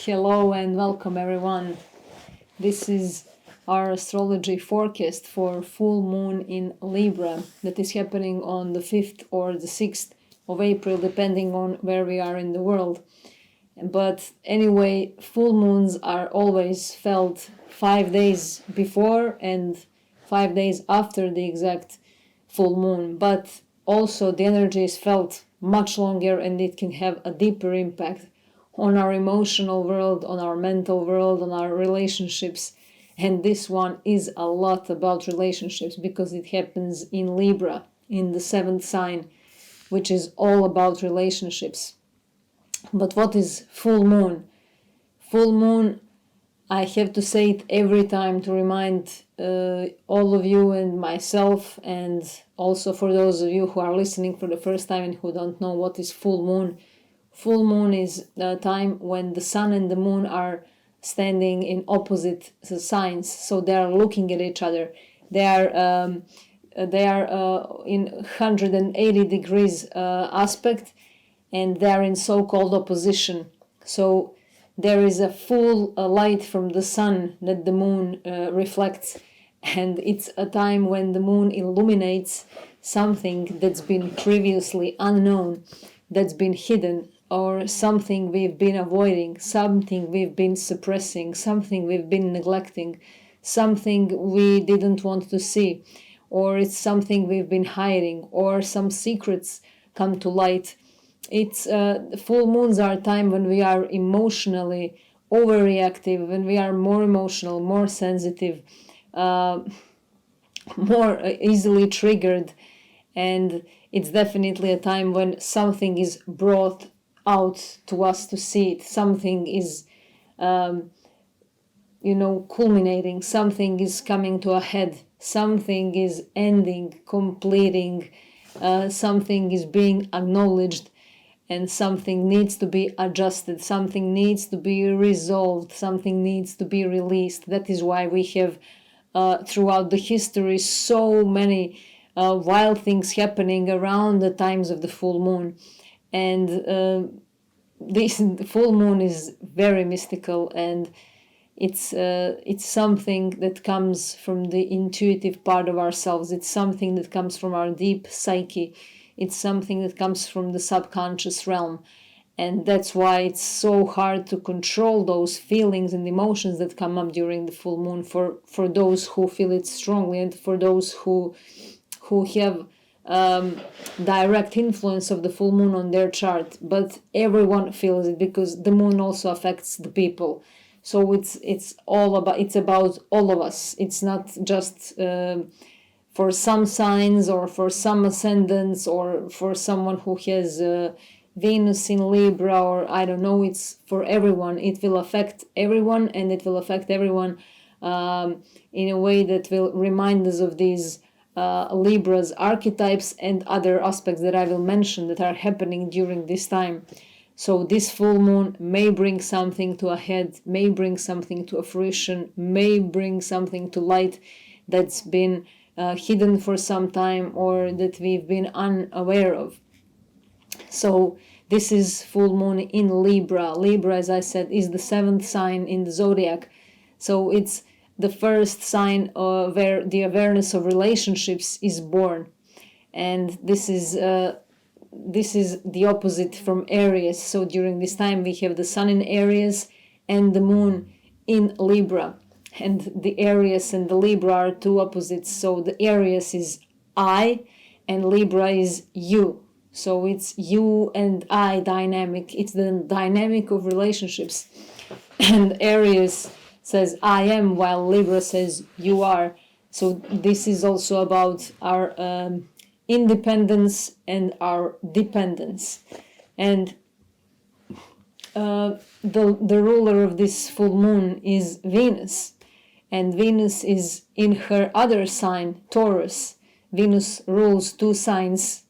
Hello and welcome everyone. This is our astrology forecast for full moon in Libra that is happening on the 5th or the 6th of April, depending on where we are in the world. But anyway, full moons are always felt 5 days before and 5 days after the exact full moon. But also the energy is felt much longer and it can have a deeper impact on our emotional world, on our mental world, on our relationships. And this one is a lot about relationships because it happens in Libra, in the 7th sign, which is all about relationships. But what is full moon? Full moon, I have to say it every time to remind all of you and myself, and also for those of you who are listening for the first time and who don't know what is full moon. Full moon is the time when the sun and the moon are standing in opposite signs, so they are looking at each other. They are in 180 degrees aspect, and they are in so-called opposition. So there is a full light from the sun that the moon reflects, and it's a time when the moon illuminates something that's been previously unknown, that's been hidden, or something we've been avoiding, something we've been suppressing, something we've been neglecting, something we didn't want to see, or it's something we've been hiding, or some secrets come to light. It's full moons are a time when we are emotionally overreactive, when we are more emotional, more sensitive, more easily triggered, and it's definitely a time when something is brought out to us to see it. Something is, culminating. Something is coming to a head. Something is ending, completing. Something is being acknowledged, and something needs to be adjusted. Something needs to be resolved. Something needs to be released. That is why we have, throughout the history, so many wild things happening around the times of the full moon. And this full moon is very mystical, and it's something that comes from the intuitive part of ourselves. It's something that comes from our deep psyche. It's something that comes from the subconscious realm, and that's why it's so hard to control those feelings and emotions that come up during the full moon for those who feel it strongly, and for those who have direct influence of the full moon on their chart. But everyone feels it because the moon also affects the people. So it's about all of us. It's not just for some signs or for some ascendants or for someone who has Venus in Libra, or I don't know. It's for everyone. It will affect everyone, and it will affect everyone in a way that will remind us of these Libra's archetypes and other aspects that I will mention that are happening during this time. So this full moon may bring something to a head, may bring something to a fruition, may bring something to light that's been hidden for some time or that we've been unaware of. So this is full moon in Libra. Libra, as I said, is the 7th sign in the zodiac. So it's the first sign where the awareness of relationships is born, and this is the opposite from Aries. So during this time we have the sun in Aries and the moon in Libra, and the Aries and the Libra are two opposites. So the Aries is I and Libra is you. So it's you and I dynamic. It's the dynamic of relationships, and Aries says I am, while Libra says you are. So this is also about our independence and our dependence. And the ruler of this full moon is Venus, and Venus is in her other sign, Taurus. Venus rules two signs,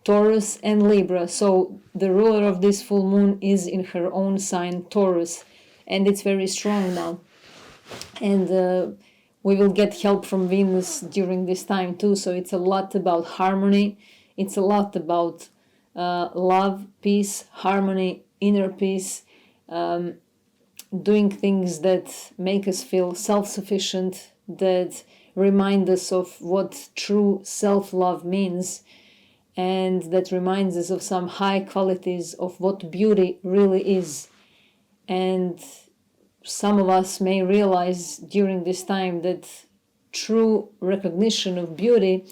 Taurus and Libra. So the ruler of this full moon is in her own sign, Taurus, and it's very strong now. And we will get help from Venus during this time too. So it's a lot about harmony. It's a lot about love, peace, harmony, inner peace, doing things that make us feel self-sufficient, that remind us of what true self-love means, and that reminds us of some high qualities of what beauty really is. And some of us may realize during this time that true recognition of beauty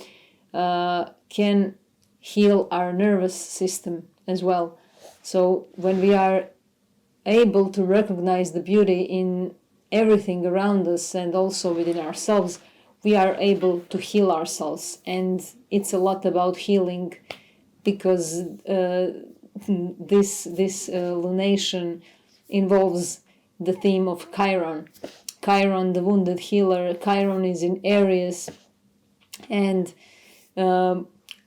can heal our nervous system as well. So when we are able to recognize the beauty in everything around us and also within ourselves, we are able to heal ourselves. And it's a lot about healing, because this lunation involves the theme of Chiron. Chiron, the wounded healer. Chiron is in Aries, and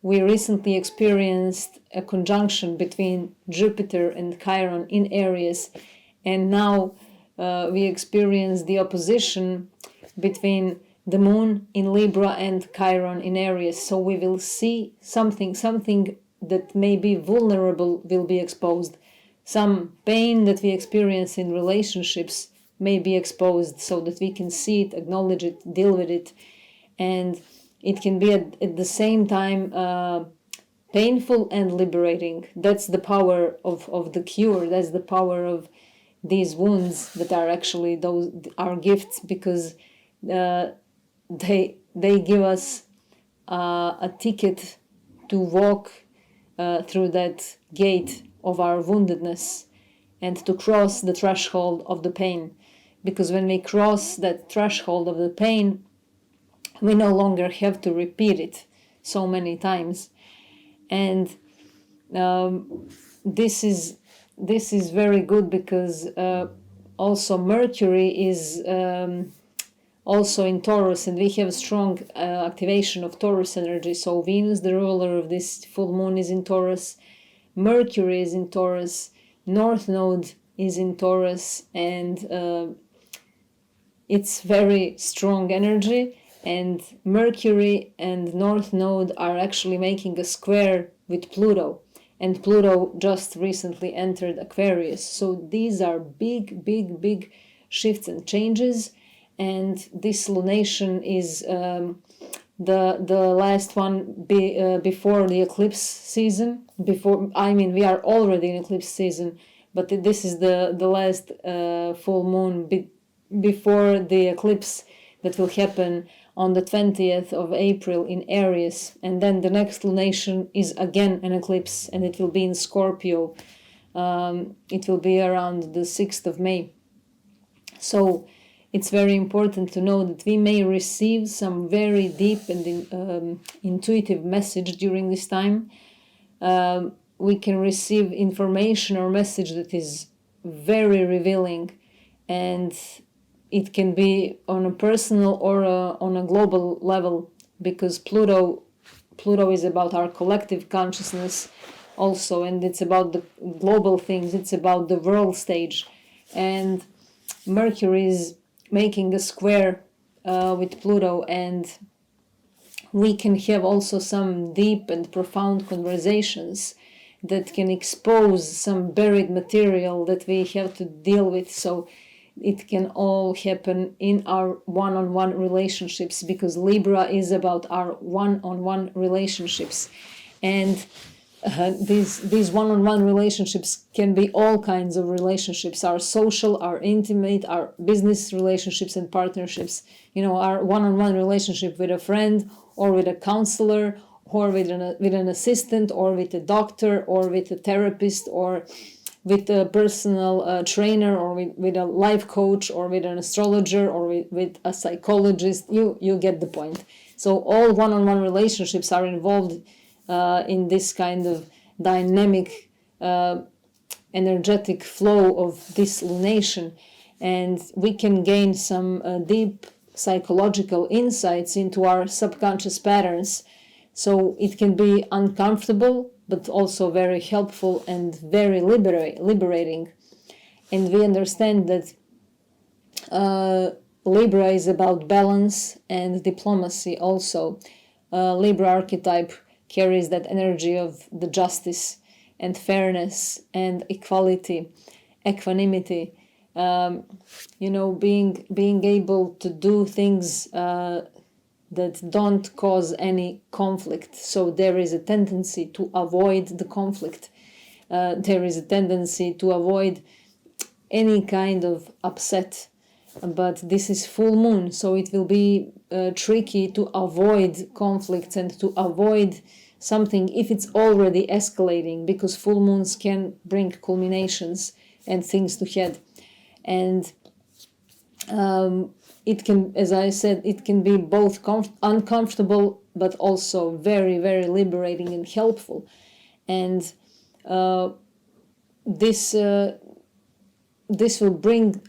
we recently experienced a conjunction between Jupiter and Chiron in Aries, and now we experience the opposition between the moon in Libra and Chiron in Aries. So we will see something that may be vulnerable will be exposed. Some pain that we experience in relationships may be exposed, so that we can see it, acknowledge it, deal with it. And it can be at the same time painful and liberating. That's the power of the cure. That's the power of these wounds that are actually our gifts, because they give us a ticket to walk through that gate of our woundedness and to cross the threshold of the pain. Because when we cross that threshold of the pain, we no longer have to repeat it so many times. And this is very good, because also Mercury is also in Taurus, and we have strong activation of Taurus energy. So Venus, the ruler of this full moon, is in Taurus. Mercury is in Taurus. North Node is in Taurus, and it's very strong energy. And Mercury and North Node are actually making a square with Pluto. And Pluto just recently entered Aquarius. So these are big, big, big shifts and changes. And this lunation is the last one before the eclipse season. We are already in eclipse season, but this is the last full moon before the eclipse that will happen on the 20th of April in Aries. And then the next lunation is again an eclipse, and it will be in Scorpio. It will be around the 6th of May. So it's very important to know that we may receive some very deep and intuitive message during this time. We can receive information or message that is very revealing, and it can be on a personal or on a global level, because Pluto is about our collective consciousness also, and it's about the global things. It's about the world stage. And Mercury is making a square with Pluto, and we can have also some deep and profound conversations that can expose some buried material that we have to deal with. So it can all happen in our one-on-one relationships, because Libra is about our one-on-one relationships. And these one-on-one relationships can be all kinds of relationships: our social, our intimate, our business relationships and partnerships. Our one-on-one relationship with a friend, or with a counselor, or with an assistant, or with a doctor, or with a therapist, or with a personal trainer, or with a life coach, or with an astrologer, or with a psychologist. You get the point. So all one-on-one relationships are involved in this kind of dynamic, energetic flow of this lunation. And we can gain some deep psychological insights into our subconscious patterns. So it can be uncomfortable, but also very helpful and very liberating. And we understand that Libra is about balance and diplomacy also. Libra archetype carries that energy of the justice and fairness and equality, equanimity, being able to do things that don't cause any conflict. So there is a tendency to avoid the conflict. There is a tendency to avoid any kind of upset. But this is full moon, so it will be tricky to avoid conflicts and to avoid something if it's already escalating, because full moons can bring culminations and things to head. And it can, as I said, it can be both uncomfortable but also very, very liberating and helpful. And this will bring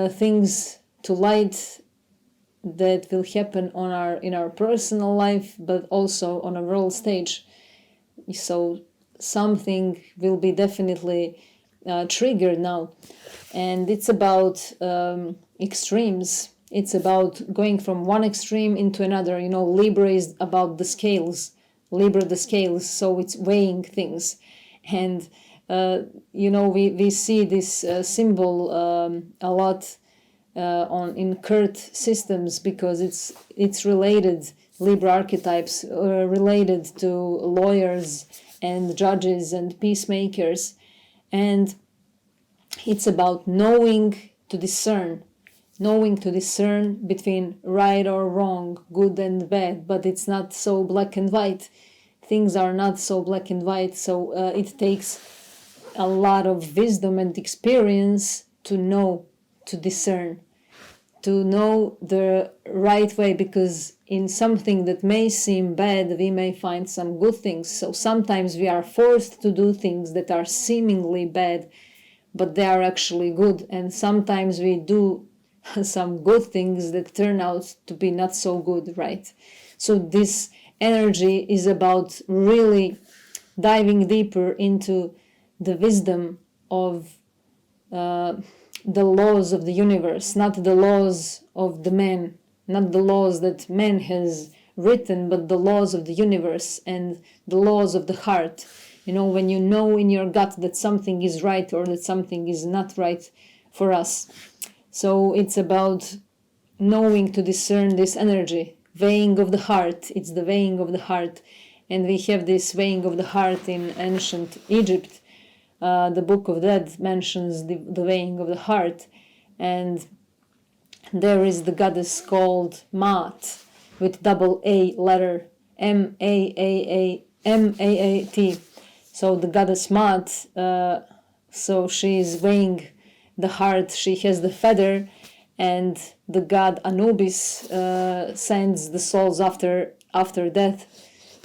things to light that will happen in our personal life, but also on a world stage. So something will be definitely triggered now, and it's about extremes. It's about going from one extreme into another. Libra is about the scales. The scales, so it's weighing things. And we see this symbol a lot in court systems, because it's related. Libra archetypes are related to lawyers and judges and peacemakers, and it's about knowing to discern between right or wrong, good and bad. But it's not so black and white. Things are not so black and white. So it takes a lot of wisdom and experience to know, to discern, to know the right way, because in something that may seem bad, we may find some good things. So sometimes we are forced to do things that are seemingly bad, but they are actually good. And sometimes we do some good things that turn out to be not so good, right? So this energy is about really diving deeper into the wisdom of the laws of the universe, not the laws of the man, not the laws that man has written, but the laws of the universe and the laws of the heart. When you know in your gut that something is right or that something is not right for us. So it's about knowing to discern this energy, weighing of the heart. It's the weighing of the heart. And we have this weighing of the heart in ancient Egypt. The Book of Dead mentions the weighing of the heart. And there is the goddess called Maat, with double A letter, M-A-A-T. So the goddess Maat, so she is weighing the heart. She has the feather, and the god Anubis sends the souls after death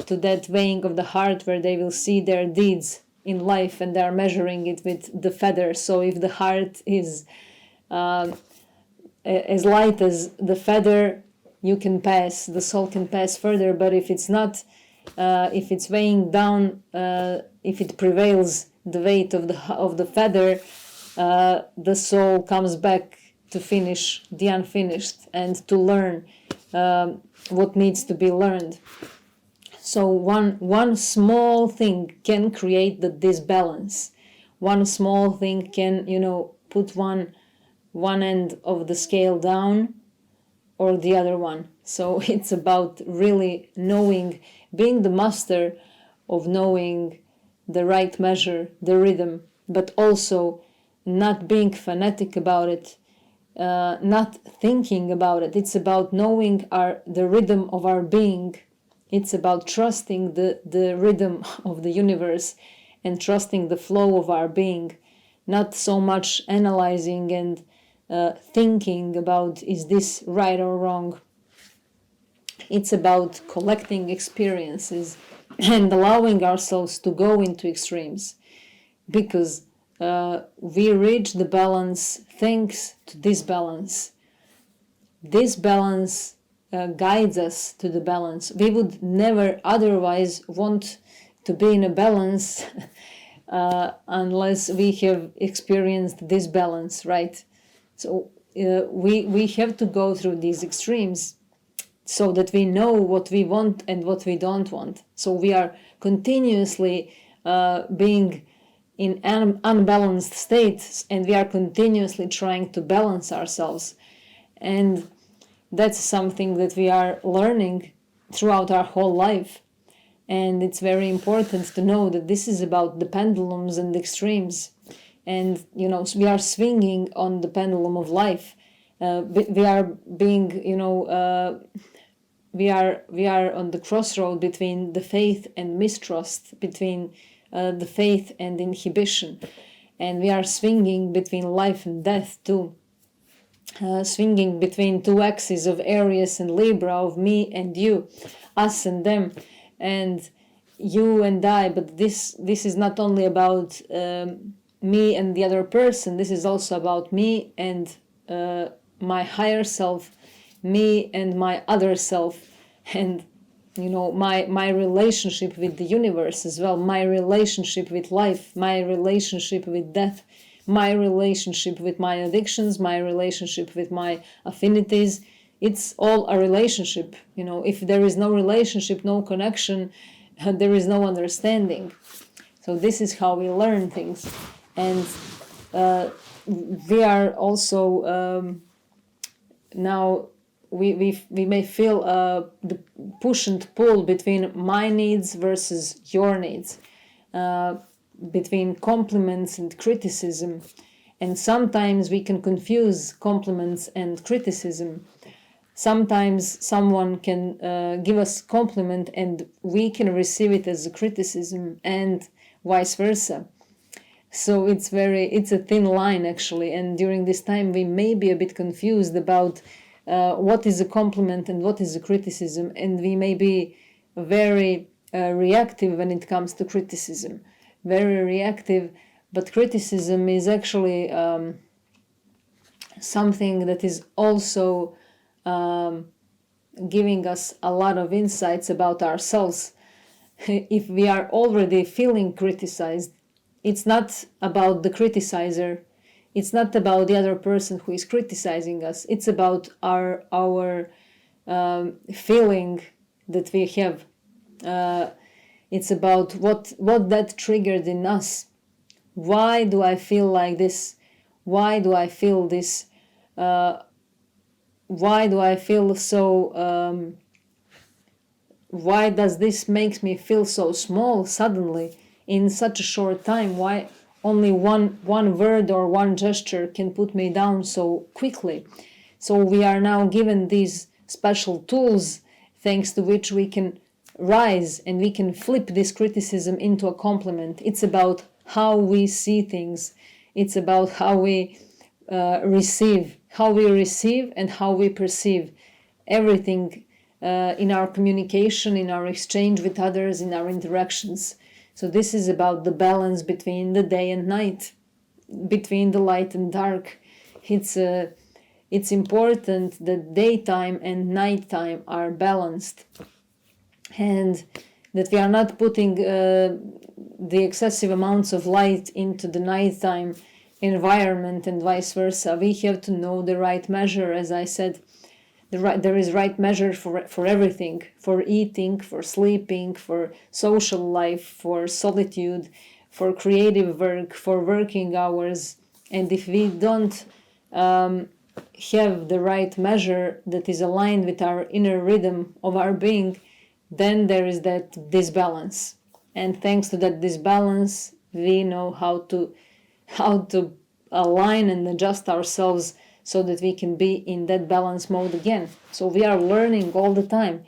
to that weighing of the heart, where they will see their deeds in life, and they are measuring it with the feather. So if the heart is as light as the feather, you can pass, the soul can pass further. But if it's not, if it's weighing down, if it prevails the weight of the feather, the soul comes back to finish the unfinished and to learn what needs to be learned. So one small thing can create the disbalance. One small thing can, put one end of the scale down or the other one. So it's about really knowing, being the master of knowing the right measure, the rhythm, but also not being fanatic about it, not thinking about it. It's about knowing the rhythm of our being. It's about trusting the rhythm of the universe and trusting the flow of our being, not so much analyzing and thinking about, is this right or wrong? It's about collecting experiences and allowing ourselves to go into extremes, because we reach the balance thanks to this balance. This balance guides us to the balance. We would never otherwise want to be in a balance unless we have experienced this balance, right? So we have to go through these extremes so that we know what we want and what we don't want. So we are continuously being in unbalanced states, and we are continuously trying to balance ourselves. And that's something that we are learning throughout our whole life. And it's very important to know that this is about the pendulums and the extremes. And, we are swinging on the pendulum of life. We are being, we are on the crossroad between the faith and mistrust, between the faith and inhibition. And we are swinging between life and death too. Swinging between two axes of Aries and Libra, of me and you, us and them, and you and I. But this is not only about me and the other person. This is also about me and my higher self, me and my other self, and my relationship with the universe as well, my relationship with life, my relationship with death, my relationship with my addictions, my relationship with my affinities. It's all a relationship. If there is no relationship, no connection, there is no understanding. So this is how we learn things. And we are also now we may feel the push and pull between my needs versus your needs, between compliments and criticism. And sometimes we can confuse compliments and criticism. Sometimes someone can give us compliment and we can receive it as a criticism, and vice versa. So it's a thin line actually, and during this time we may be a bit confused about what is a compliment and what is a criticism, and we may be very reactive when it comes to criticism, very reactive. But criticism is actually something that is also giving us a lot of insights about ourselves. If we are already feeling criticized, it's not about the criticizer. It's not about the other person who is criticizing us. It's about our feeling that we have. It's about what that triggered in us. Why do I feel like this? Why do I feel this? Why do I feel so? Why does this make me feel so small suddenly in such a short time? Why only one word or one gesture can put me down so quickly? So we are now given these special tools thanks to which we can rise and we can flip this criticism into a compliment. It's about how we see things. It's about how we receive and how we perceive everything in our communication, in our exchange with others, in our interactions. So this is about the balance between the day and night, between the light and dark. It's important that daytime and nighttime are balanced, and that we are not putting the excessive amounts of light into the nighttime environment and vice versa. We have to know the right measure, as I said. There is right measure for everything, for eating, for sleeping, for social life, for solitude, for creative work, for working hours. And if we don't have the right measure that is aligned with our inner rhythm of our being, then there is that disbalance. And thanks to that disbalance, we know how to align and adjust ourselves so that we can be in that balance mode again. So we are learning all the time.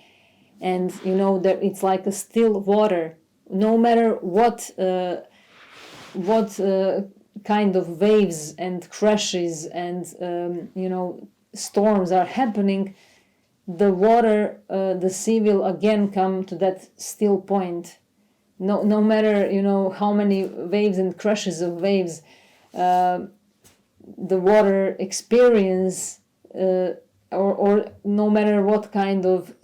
And that it's like a still water. No matter what kind of waves and crashes and storms are happening, the water, the sea will again come to that still point. No matter how many waves and crashes of waves the water experience, or no matter what kind of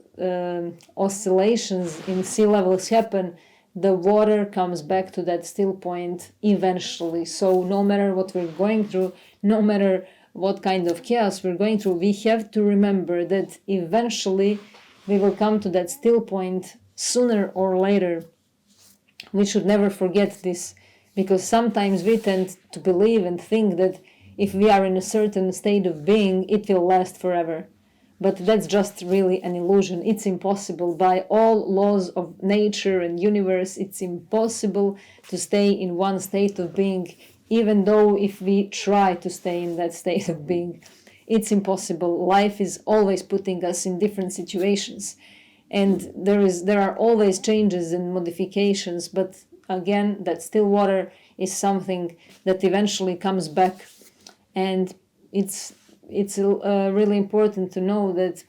oscillations in sea levels happen, the water comes back to that still point eventually. So no matter what we're going through, no matter what kind of chaos we're going through, we have to remember that eventually we will come to that still point sooner or later. We should never forget this because sometimes we tend to believe and think that if we are in a certain state of being, it will last forever. But that's just really an illusion. It's impossible. By all laws of nature and universe, it's impossible to stay in one state of being, even though if we try to stay in that state of being. It's impossible. Life is always putting us in different situations, and there are always changes and modifications, but again, that still water is something that eventually comes back. And it's really important to know that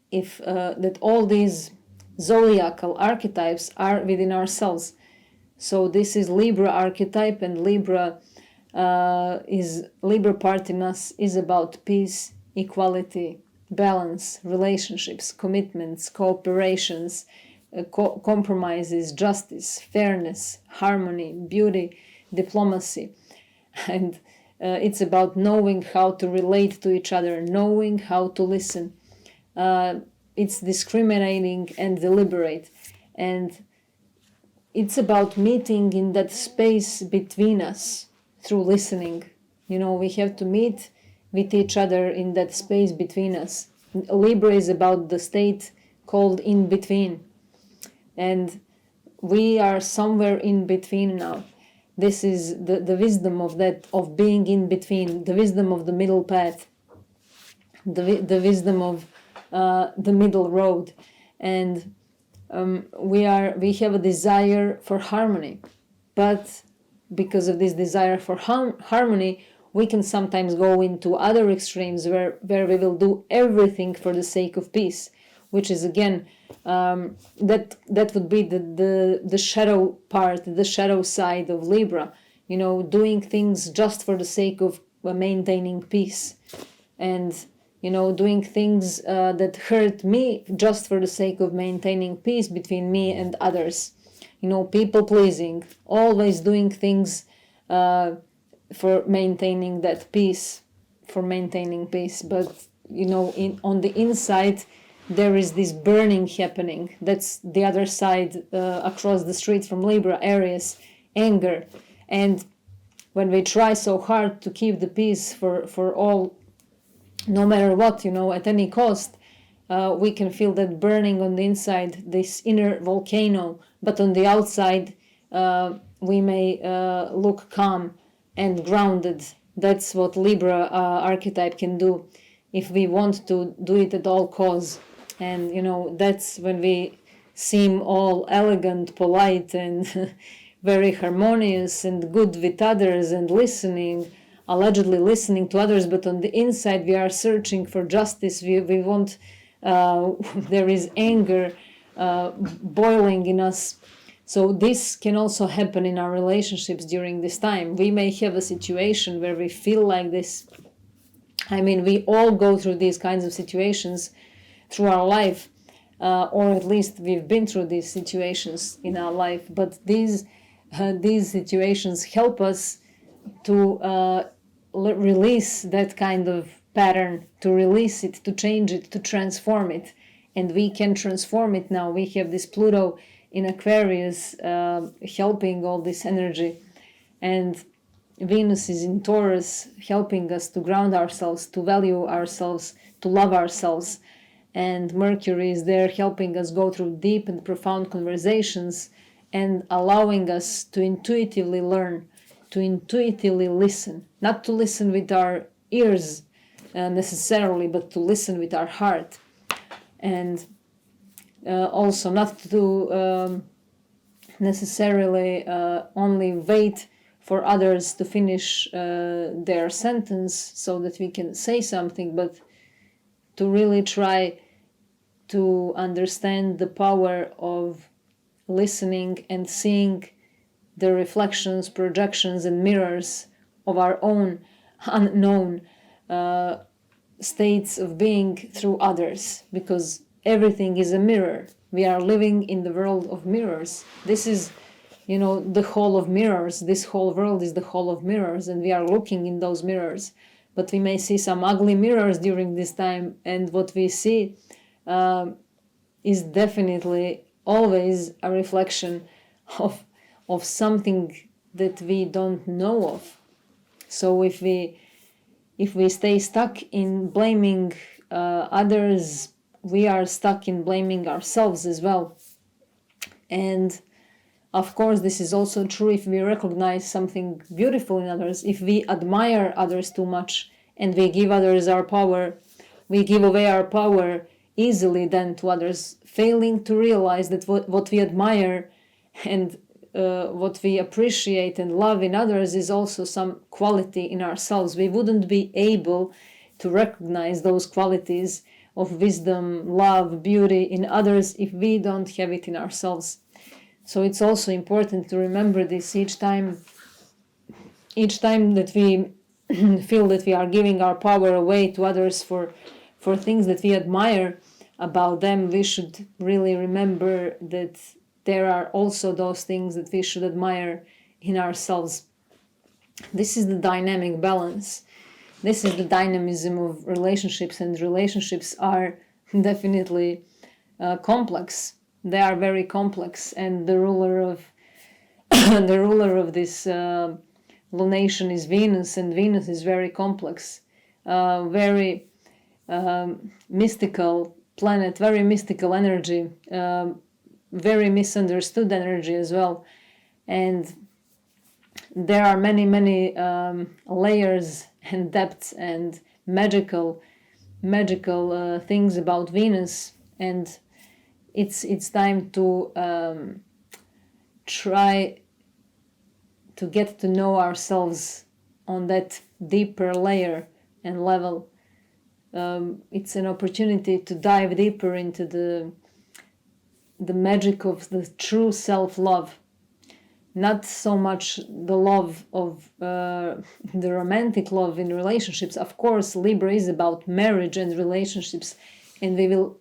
if that all these zodiacal archetypes are within ourselves. So this is Libra archetype, and Libra part in us is about peace, equality, balance, relationships, commitments, cooperations, compromises, justice, fairness, harmony, beauty, diplomacy. And it's about knowing how to relate to each other, knowing how to listen. It's discriminating and deliberate. And it's about meeting in that space between us through listening. We have to meet with each other in that space between us. Libra is about the state called in between. And we are somewhere in between now. This is the wisdom of being in between, the wisdom of the middle path, the wisdom of the middle road. And we have a desire for harmony, but because of this desire for harmony, we can sometimes go into other extremes where we will do everything for the sake of peace, which is again that would be the shadow part, the shadow side of Libra, doing things just for the sake of maintaining peace, and doing things that hurt me just for the sake of maintaining peace between me and others. People pleasing, always doing things for maintaining that peace, But on the inside, there is this burning happening. That's the other side across the street from Libra, Aries, anger. And when we try so hard to keep the peace for all, no matter what, at any cost, we can feel that burning on the inside, this inner volcano. But on the outside, we may look calm and grounded. That's what Libra archetype can do if we want to do it at all costs. And that's when we seem all elegant, polite, and very harmonious and good with others and allegedly listening to others, but on the inside we are searching for justice. We want there is anger boiling in us. So this can also happen in our relationships during this time. We may have a situation where we feel like this. We all go through these kinds of situations through our life, or at least we've been through these situations in our life. But these situations help us to release that kind of pattern, to release it, to change it, to transform it. And we can transform it now. We have this Pluto in Aquarius helping all this energy. And Venus is in Taurus helping us to ground ourselves, to value ourselves, to love ourselves. And Mercury is there helping us go through deep and profound conversations and allowing us to intuitively learn, to intuitively listen, not to listen with our ears necessarily, but to listen with our heart. And also not to necessarily only wait for others to finish their sentence so that we can say something, but to really try to understand the power of listening and seeing the reflections, projections, and mirrors of our own unknown states of being through others, because everything is a mirror. We are living in the world of mirrors. This is, the hall of mirrors. This whole world is the hall of mirrors, and we are looking in those mirrors. But we may see some ugly mirrors during this time, and what we see is definitely always a reflection of something that we don't know of. So if we stay stuck in blaming others, we are stuck in blaming ourselves as well. And of course, this is also true if we recognize something beautiful in others. If we admire others too much and we give others our power, we give away our power easily then to others, failing to realize that what we admire and what we appreciate and love in others is also some quality in ourselves. We wouldn't be able to recognize those qualities of wisdom, love, beauty in others if we don't have it in ourselves. So it's also important to remember this each time that we feel that we are giving our power away to others for things that we admire about them. We should really remember that there are also those things that we should admire in ourselves. This is the dynamic balance. This is the dynamism of relationships, and relationships are definitely complex. They are very complex, and the ruler of the ruler of this lunation is Venus, and Venus is very complex, very mystical planet, very mystical energy, very misunderstood energy as well. And there are many layers and depths and magical things about Venus, and it's time to try to get to know ourselves on that deeper layer and level. It's an opportunity to dive deeper into the magic of the true self-love. Not so much the love of the romantic love in relationships. Of course, Libra is about marriage and relationships, and we will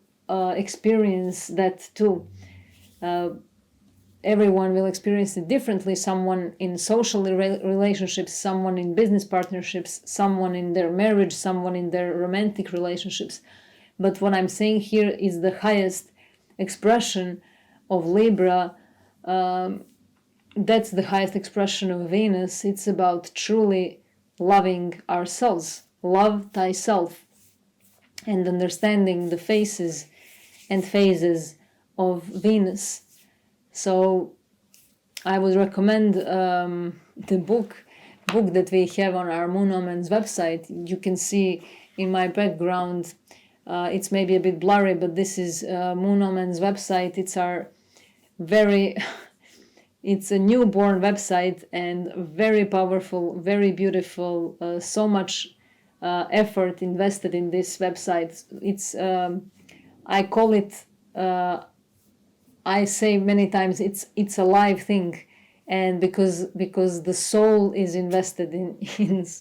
experience that too. Everyone will experience it differently. Someone in social relationships, someone in business partnerships, someone in their marriage, someone in their romantic relationships. But what I'm saying here is the highest expression of Libra. That's the highest expression of Venus. It's about truly loving ourselves. Love thyself, and understanding the faces and phases of Venus. So I would recommend the book that we have on our Moon Omens website. You can see in my background, it's maybe a bit blurry, but this is Moon Omens website. It's our very it's a newborn website and very powerful, very beautiful, so much effort invested in this website. It's I call it I say many times it's a live thing, and because the soul is invested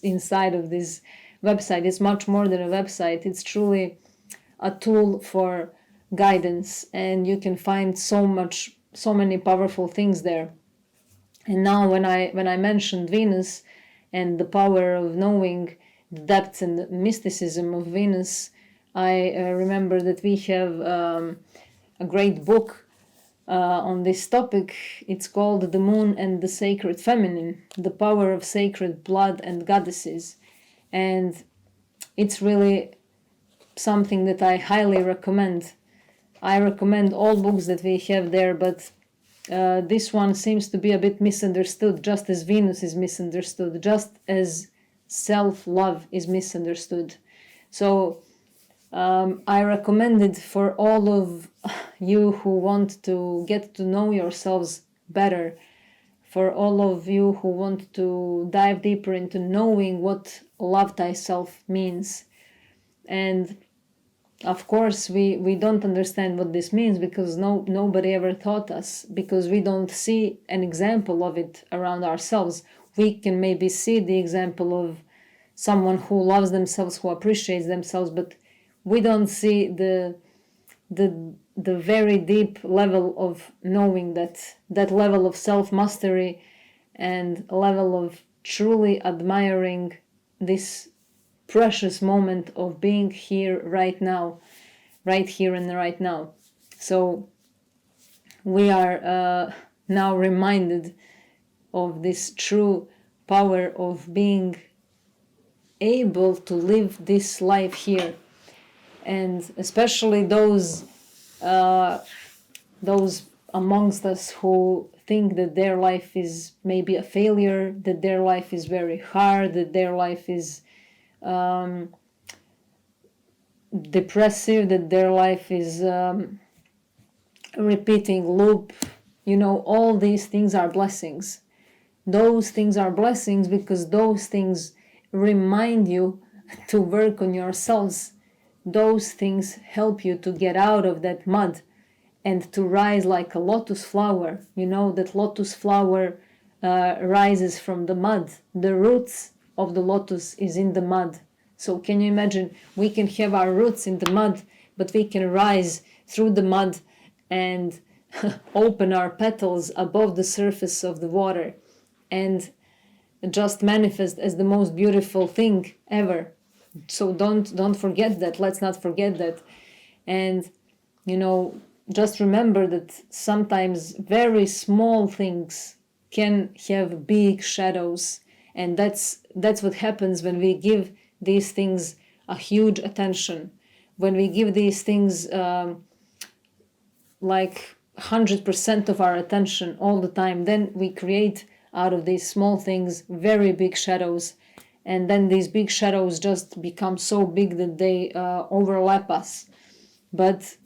inside of this website. It's much more than a website. It's truly a tool for guidance, and you can find so many powerful things there. And now when I mentioned Venus and the power of knowing the depths and the mysticism of Venus, I remember that we have a great book on this topic. It's called The Moon and the Sacred Feminine, The Power of Sacred Blood and Goddesses. And it's really something that I highly recommend. I recommend all books that we have there, but this one seems to be a bit misunderstood, just as Venus is misunderstood, just as self-love is misunderstood. So I recommend it for all of you who want to get to know yourselves better, for all of you who want to dive deeper into knowing what love thyself means. And of course, we don't understand what this means because nobody ever taught us, because we don't see an example of it around ourselves. We can maybe see the example of someone who loves themselves, who appreciates themselves, but we don't see the very deep level of knowing that level of self-mastery and level of truly admiring this precious moment of being here right now, right here and right now. So we are now reminded of this true power of being able to live this life here. And especially those amongst us who think that their life is maybe a failure, that their life is very hard, that their life is depressive, that their life is repeating loop. All these things are blessings. Those things are blessings because those things remind you to work on yourselves. Those things help you to get out of that mud and to rise like a lotus flower. That lotus flower rises from the mud. The roots of the lotus is in the mud. So can you imagine, we can have our roots in the mud, but we can rise through the mud and open our petals above the surface of the water and just manifest as the most beautiful thing ever. So don't forget that. Let's not forget that. And just remember that sometimes very small things can have big shadows, and that's what happens when we give these things a huge attention. When we give these things like 100% of our attention all the time, then we create out of these small things very big shadows, and then these big shadows just become so big that they overlap us. But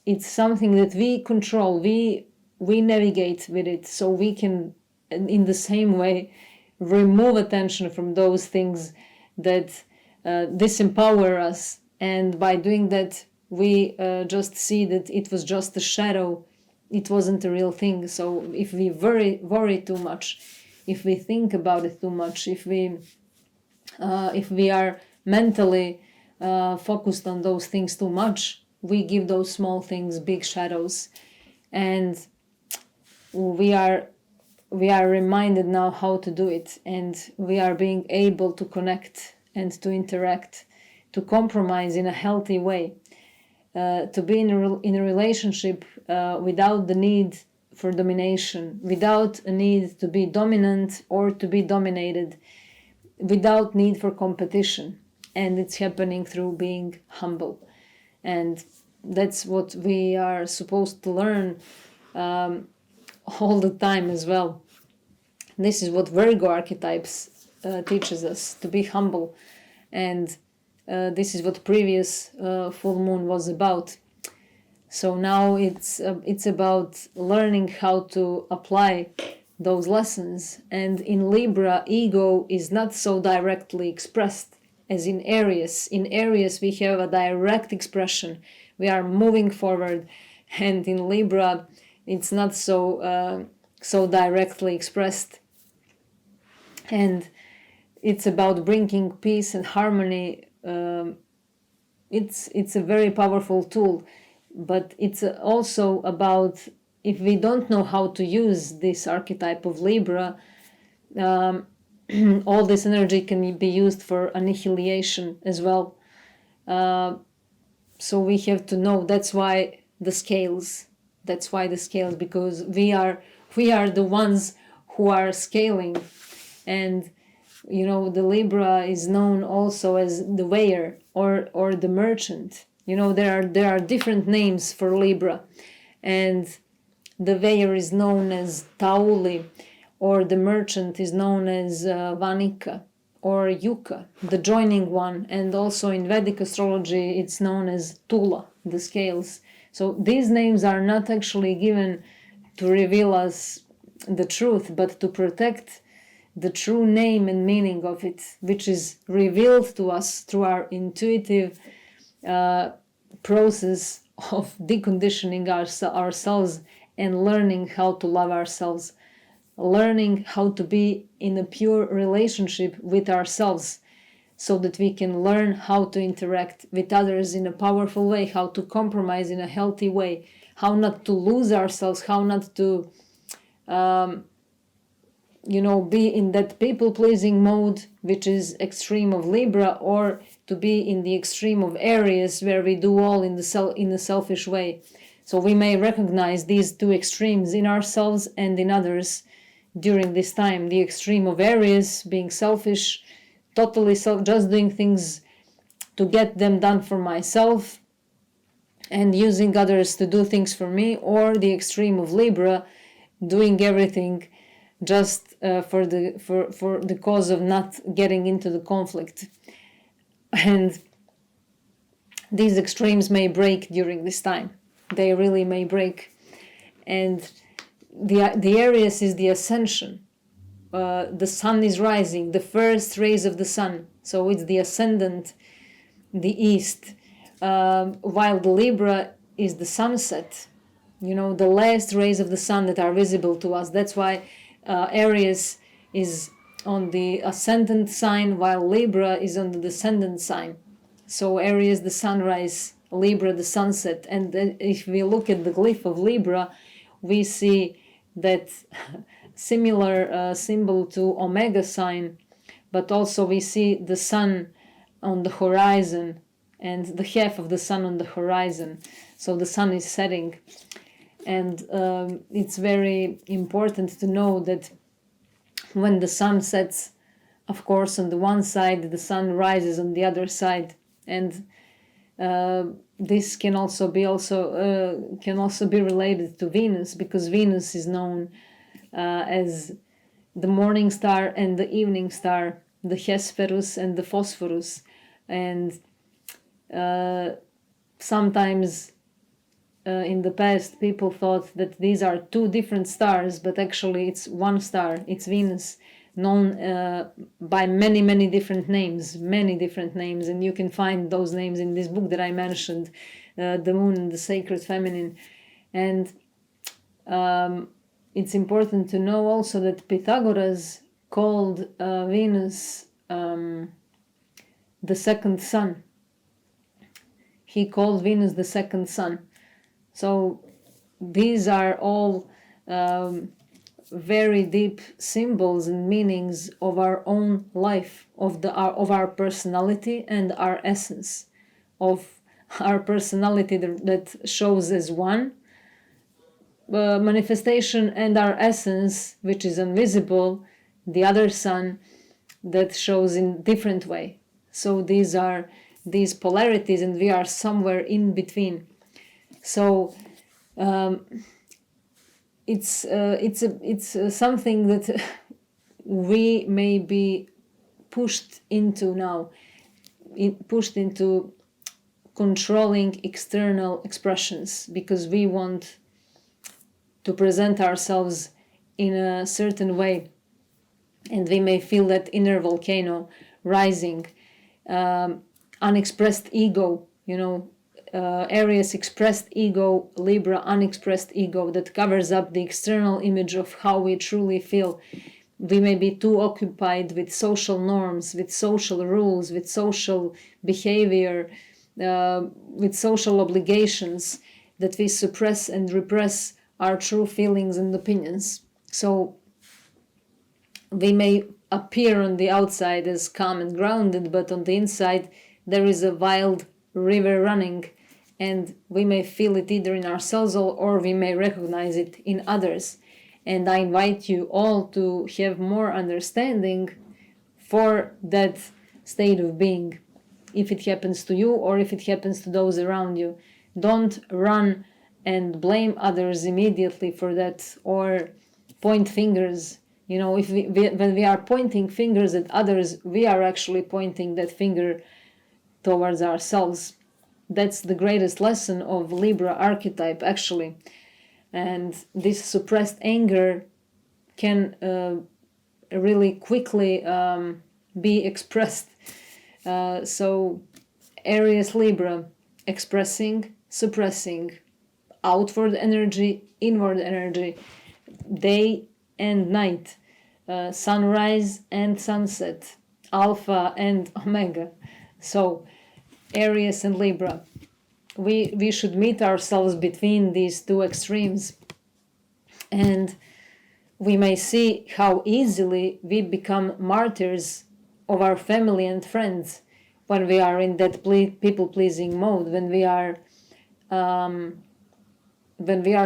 it's something that we control, we navigate with it, so we can, in the same way, remove attention from those things that disempower us. And by doing that, we just see that it was just a shadow, it wasn't a real thing. So if we worry too much, if we think about it too much, if we are mentally focused on those things too much, we give those small things big shadows. And we are reminded now how to do it, and we are being able to connect and to interact, to compromise in a healthy way, to be in a relationship without the need for domination, without a need to be dominant or to be dominated, without need for competition. And it's happening through being humble. And that's what we are supposed to learn all the time as well. This is what Virgo archetypes teaches us, to be humble. And this is what previous full moon was about. So now it's about learning how to apply those lessons. And in Libra, ego is not so directly expressed as in Aries. In Aries, we have a direct expression. We are moving forward. And in Libra, it's not so directly expressed. And it's about bringing peace and harmony. It's a very powerful tool, but it's also about, if we don't know how to use this archetype of Libra, all this energy can be used for annihilation as well. So we have to know. That's why the scales, because we are the ones who are scaling. And the Libra is known also as the weigher or the merchant. There are different names for Libra, and the weigher is known as Tauli, or the merchant is known as Vanika or Yuka, the joining one. And also in Vedic astrology, it's known as Tula, the scales. So these names are not actually given to reveal us the truth, but to protect the true name and meaning of it, which is revealed to us through our intuitive process of deconditioning ourselves and learning how to love ourselves, learning how to be in a pure relationship with ourselves, so that we can learn how to interact with others in a powerful way, how to compromise in a healthy way, how not to lose ourselves, how not to be in that people-pleasing mode, which is extreme of Libra, or to be in the extreme of Aries, where we do all in a selfish way. So we may recognize these two extremes in ourselves and in others, during this time. The extreme of Aries, being selfish, totally just doing things to get them done for myself and using others to do things for me, or the extreme of Libra, doing everything just for the cause of not getting into the conflict. And these extremes may break during this time. They really may break. And the Aries is the ascension. The sun is rising, the first rays of the sun. So it's the ascendant, the east. While the Libra is the sunset, the last rays of the sun that are visible to us. That's why Aries is on the ascendant sign, while Libra is on the descendant sign. So Aries, the sunrise, Libra, the sunset. And if we look at the glyph of Libra, we see that similar symbol to Omega sign, but also we see the sun on the horizon and the half of the sun on the horizon. So the sun is setting. And it's very important to know that when the sun sets, of course, on the one side, the sun rises on the other side. And this can also be related to Venus, because Venus is known as the morning star and the evening star, the Hesperus and the Phosphorus. And sometimes in the past people thought that these are two different stars, but actually it's one star. It's Venus, known by many different names, and you can find those names in this book that I mentioned, The Moon and the Sacred Feminine. And it's important to know also that Pythagoras called Venus the second sun. He called Venus the second sun. So these are all very deep symbols and meanings of our own life, of our personality and our essence, of our personality that shows as one manifestation, and our essence, which is invisible, the other sun, that shows in different way. So these are these polarities, and we are somewhere in between. So it's something that we may be pushed into now, pushed into controlling external expressions, because we want to present ourselves in a certain way, and we may feel that inner volcano rising, unexpressed ego, Aries expressed ego, Libra unexpressed ego, that covers up the external image of how we truly feel. We may be too occupied with social norms, with social rules, with social behavior, with social obligations, that we suppress and repress our true feelings and opinions. So we may appear on the outside as calm and grounded, but on the inside there is a wild river running, and we may feel it either in ourselves or we may recognize it in others. And I invite you all to have more understanding for that state of being, if it happens to you or if it happens to those around you. Don't run and blame others immediately for that, or point fingers. When we are pointing fingers at others, we are actually pointing that finger towards ourselves. That's the greatest lesson of Libra archetype, actually. And this suppressed anger can really quickly be expressed. So Aries, Libra, expressing, suppressing, outward energy, inward energy, day and night, sunrise and sunset, Alpha and Omega. So Aries and Libra, we should meet ourselves between these two extremes, and we may see how easily we become martyrs of our family and friends when we are in that people-pleasing mode, when we are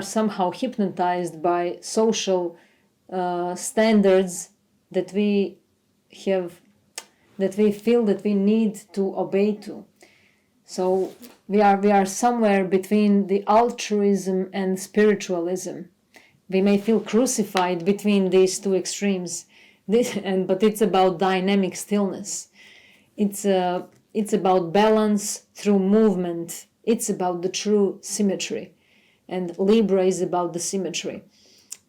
somehow hypnotized by social standards that we have, that we feel that we need to obey to. So we are somewhere between the altruism and spiritualism. We may feel crucified between these two extremes. But it's about dynamic stillness. It's about balance through movement. It's about the true symmetry. And Libra is about the symmetry.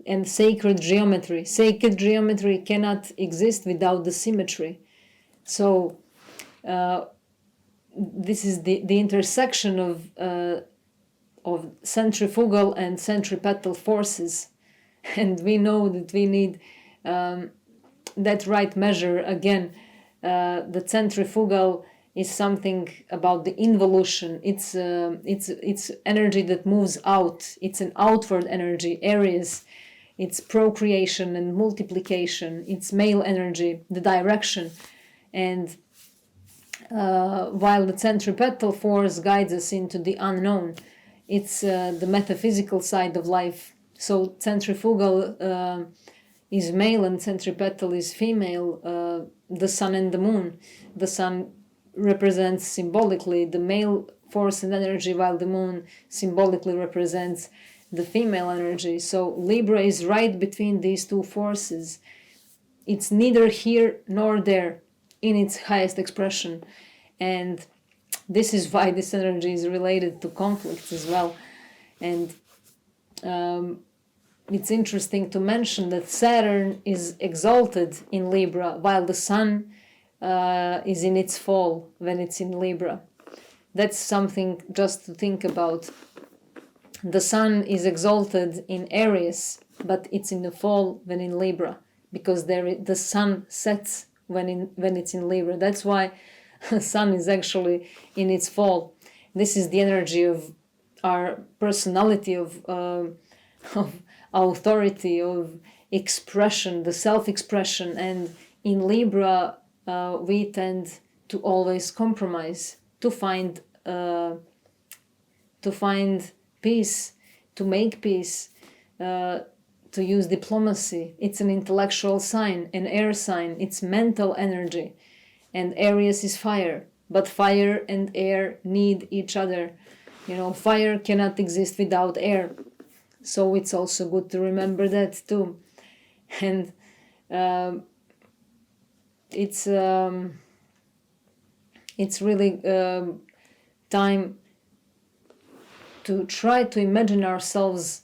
And sacred geometry. Sacred geometry cannot exist without the symmetry. So this is the intersection of centrifugal and centripetal forces. And we know that we need that right measure. Again, the centrifugal is something about the involution. It's energy that moves out. It's an outward energy. Aries, it's procreation and multiplication. It's male energy, the direction. And while the centripetal force guides us into the unknown, it's the metaphysical side of life. So centrifugal is male and centripetal is female, the sun and the moon. The sun represents symbolically the male force and energy, while the moon symbolically represents the female energy. So Libra is right between these two forces. It's neither here nor there in its highest expression. And this is why this energy is related to conflicts as well. And it's interesting to mention that Saturn is exalted in Libra, while the Sun is in its fall when it's in Libra. That's something just to think about. The Sun is exalted in Aries, but it's in the fall when in Libra, because the Sun sets when it's in Libra. That's why the Sun is actually in its fall. This is the energy of our personality, of authority, of expression, the self-expression. And in Libra, we tend to always compromise, to find peace, to make peace, to use diplomacy. It's an intellectual sign, an air sign. It's mental energy. And Aries is fire, but fire and air need each other. Fire cannot exist without air. So it's also good to remember that too. And it's really time to try to imagine ourselves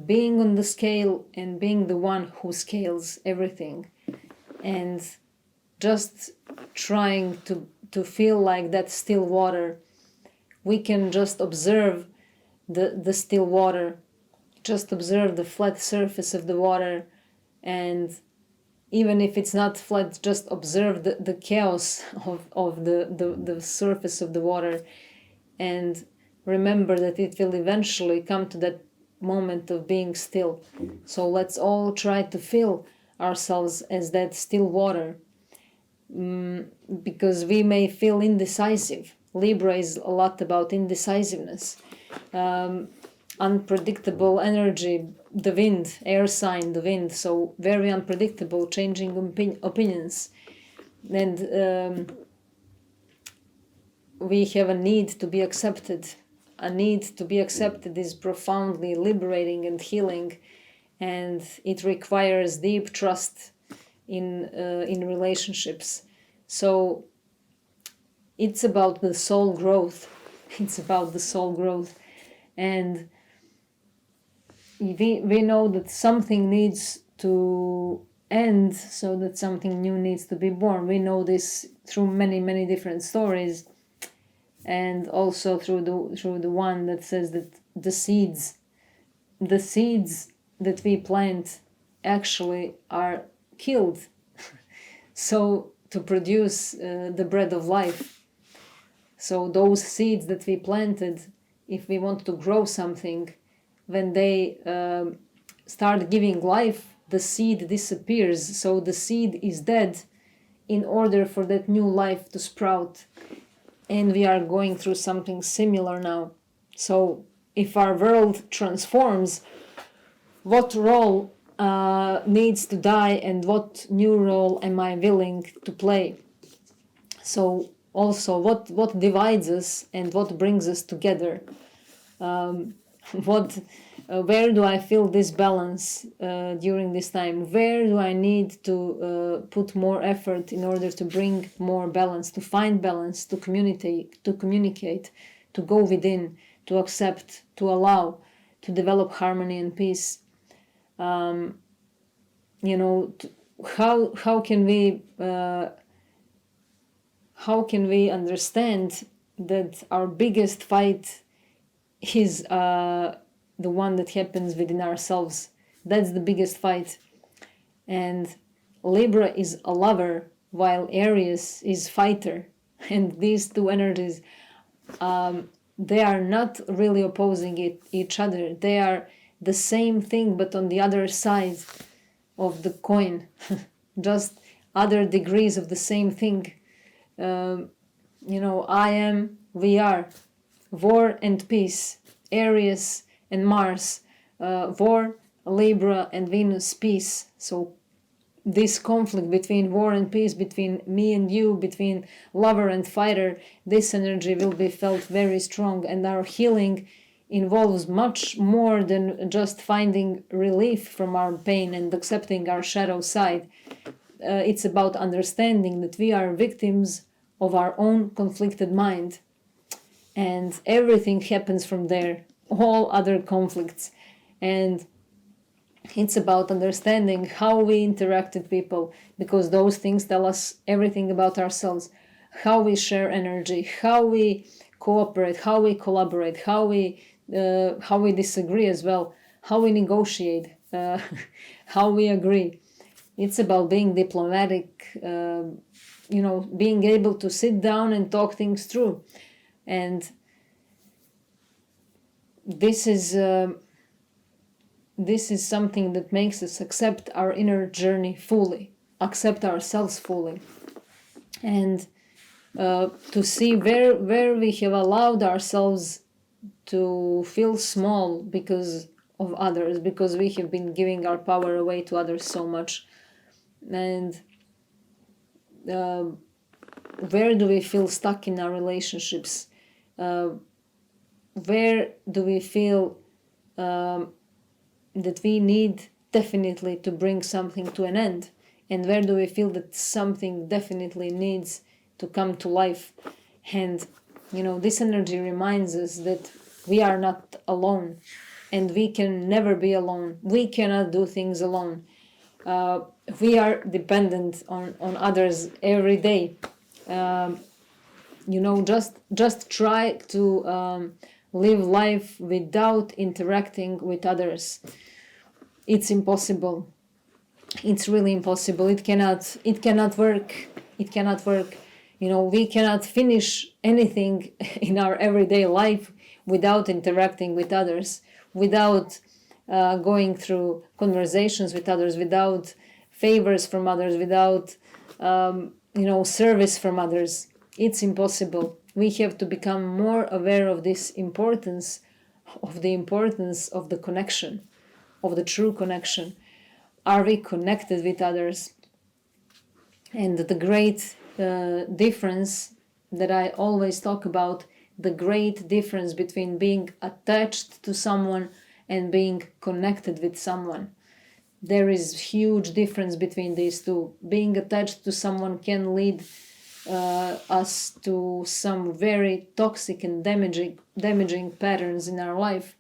being on the scale and being the one who scales everything, and just trying to feel like that still water. We can just observe the still water, just observe the flat surface of the water, and even if it's not flat, just observe the chaos of the surface of the water, and remember that it will eventually come to that moment of being still. So let's all try to feel ourselves as that still water, because we may feel indecisive. Libra is a lot about indecisiveness, unpredictable energy, the wind, air sign, the wind, so very unpredictable, changing opinions. And we have a need to be accepted. A need to be accepted is profoundly liberating and healing, and it requires deep trust in relationships. So it's about the soul growth. It's about the soul growth. And we know that something needs to end so that something new needs to be born. We know this through many, many different stories, and also through the one that says that the seeds that we plant actually are killed so to produce the bread of life. So those seeds that we planted, if we want to grow something, when they start giving life, the seed disappears. So the seed is dead in order for that new life to sprout. And we are going through something similar now. So if our world transforms, what role needs to die, and what new role am I willing to play. So also what divides us and what brings us together. What where do I feel this balance during this time? Where do I need to put more effort in order to bring more balance, to find balance, to communicate, to go within, to accept, to allow, to develop harmony and peace. How can we understand that our biggest fight is the one that happens within ourselves? That's the biggest fight. And Libra is a lover, while Aries is fighter. And these two energies, they are not really opposing each other. They are the same thing, but on the other side of the coin. Just other degrees of the same thing. I am, we are. War and peace, Aries and Mars, war, Libra and Venus, peace. So this conflict between war and peace, between me and you, between lover and fighter, this energy will be felt very strong, and our healing involves much more than just finding relief from our pain and accepting our shadow side. It's about understanding that we are victims of our own conflicted mind. And everything happens from there, all other conflicts. And it's about understanding how we interact with people, because those things tell us everything about ourselves. How we share energy, how we cooperate, how we collaborate, how we disagree as well, how we negotiate, how we agree. It's about being diplomatic, being able to sit down and talk things through. And this is something that makes us accept our inner journey fully, accept ourselves fully, and to see where we have allowed ourselves to feel small because of others, because we have been giving our power away to others so much. And where do we feel stuck in our relationships? Where do we feel that we need definitely to bring something to an end? And where do we feel that something definitely needs to come to life? And, this energy reminds us that we are not alone, and we can never be alone. We cannot do things alone. We are dependent on others every day. Just try to live life without interacting with others. It's impossible. It's really impossible. It cannot work. It cannot work. We cannot finish anything in our everyday life without interacting with others, without going through conversations with others, without favors from others, without service from others. It's impossible. We have to become more aware of this importance of the connection, of the true connection. Are we connected with others? And the great difference that I always talk about, the great difference between being attached to someone and being connected with someone. There is huge difference between these two. Being attached to someone can lead us to some very toxic and damaging patterns in our life.